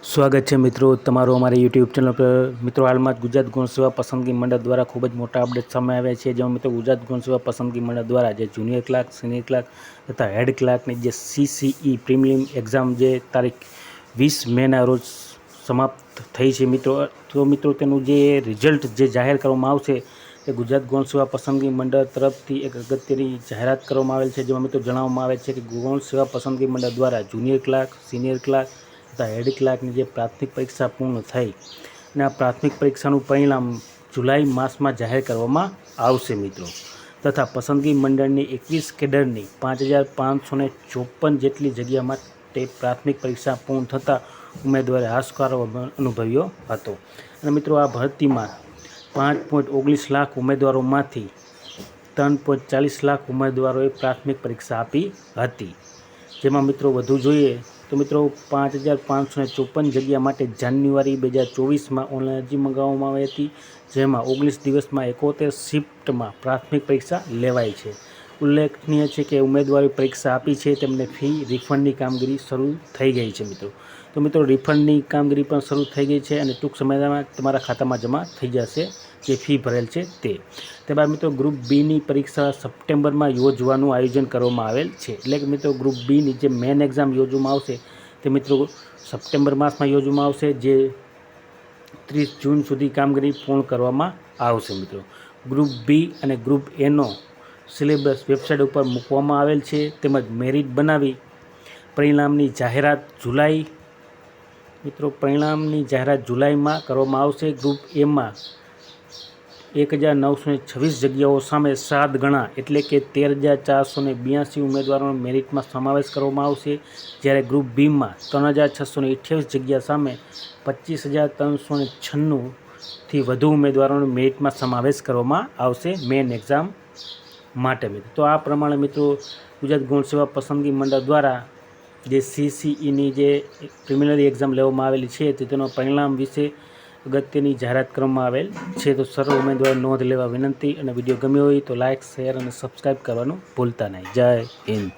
સ્વાગત છે મિત્રો તમારો અમારી યુટ્યુબ ચેનલ પર। મિત્રો હાલમાં જ ગુજરાત ગૌણ સેવા પસંદગી મંડળ દ્વારા ખૂબ જ મોટા અપડેટ સામે આવ્યા છે। જેમાં મિત્રો ગુજરાત ગૌણ સેવા પસંદગી મંડળ દ્વારા જે જુનિયર ક્લાર્ક, સિનિયર ક્લાર્ક તથા હેડ ક્લાર્કની જે CCE પ્રિલિમ એક્ઝામ જે તારીખ 20 મેના રોજ સમાપ્ત થઈ છે મિત્રો। તો મિત્રો તેનું જે રિઝલ્ટ જે જાહેર કરવામાં આવશે એ ગુજરાત ગૌણ સેવા પસંદગી મંડળ તરફથી એક અગત્યની જાહેરાત કરવામાં આવેલ છે। જેમાં મિત્રો જણાવવામાં આવે છે કે ગૌણ સેવા પસંદગી મંડળ દ્વારા જુનિયર ક્લાર્ક, સિનિયર ક્લાર્ક તથા હેડ ક્લાર્કની જે પ્રાથમિક પરીક્ષા પૂર્ણ થઈ અને આ પ્રાથમિક પરીક્ષાનું પરિણામ જુલાઈ માસમાં જાહેર કરવામાં આવશે મિત્રો। તથા પસંદગી મંડળની 21 કેડરની 5554 જેટલી જગ્યા માટે પ્રાથમિક પરીક્ષા પૂર્ણ થતાં ઉમેદવારે હાશકારો અનુભવ્યો હતો। અને મિત્રો આ ભરતીમાં 5.19 લાખ ઉમેદવારોમાંથી 3.40 લાખ ઉમેદવારોએ પ્રાથમિક પરીક્ષા આપી હતી। જેમાં મિત્રો વધુ જોઈએ તો મિત્રો 5554 જગ્યા માટે જાન્યુઆરી 2024માં ઓનલાઈન અરજી મંગાવવામાં આવી હતી। જેમાં 19 દિવસમાં 71 શિફ્ટમાં પ્રાથમિક પરીક્ષા લેવાઈ છે। ઉલ્લેખનીય છે કે ઉમેદવારોએ પરીક્ષા આપી છે તેમને ફી રિફંડની કામગીરી શરૂ થઈ ગઈ છે મિત્રો। તો મિત્રો રિફંડની કામગીરી પણ શરૂ થઈ ગઈ છે અને ટૂંક સમયમાં તમારા ખાતામાં જમા થઈ જશે જે ફી ભરેલ છે તે। ત્યારબાદ મિત્રો ગ્રુપ બીની પરીક્ષા સપ્ટેમ્બરમાં યોજવાનું આયોજન કરવામાં આવેલ છે। એટલે કે મિત્રો ગ્રુપ બીની જે મેન એક્ઝામ યોજવામાં આવશે તે મિત્રો સપ્ટેમ્બર માસમાં યોજવામાં આવશે, જે 30 જૂન સુધી કામગીરી પૂર્ણ કરવામાં આવશે મિત્રો। ગ્રુપ બી અને ગ્રુપ એનો સિલેબસ વેબસાઇટ ઉપર મૂકવામાં આવેલ છે, તેમજ મેરિટ બનાવી પરિણામની જાહેરાત જુલાઈમાં કરવામાં આવશે। ગ્રુપ એમાં 1926 જગ્યાઓ સામે 7 ગણા એટલે કે 13,482 ઉમેદવારોનો મેરિટમાં સમાવેશ કરવામાં આવશે। જ્યારે ગ્રુપ બીમાં 3,628 જગ્યા સામે 25,396થી વધુ ઉમેદવારોનો મેરિટમાં સમાવેશ કરવામાં આવશે મેન એક્ઝામ માટે મિત્રો। તો આ પ્રમાણે મિત્રો ગુજરાત ગૌણ સેવા પસંદગી મંડળ દ્વારા જે CCEની જે પ્રિલિમિનરી એક્ઝામ લેવામાં આવેલી છે તેના પરિણામ વિશે અગત્યની જાહેરાત કરવામાં આવેલ છે। તો સર્વ ઉમેદવારો નોંધ લેવા વિનંતી। અને વિડીયો ગમ્યો હોય તો લાઇક, શેર અને સબસ્ક્રાઈબ કરવાનું ભૂલતા નહીં। જય હિન્દ।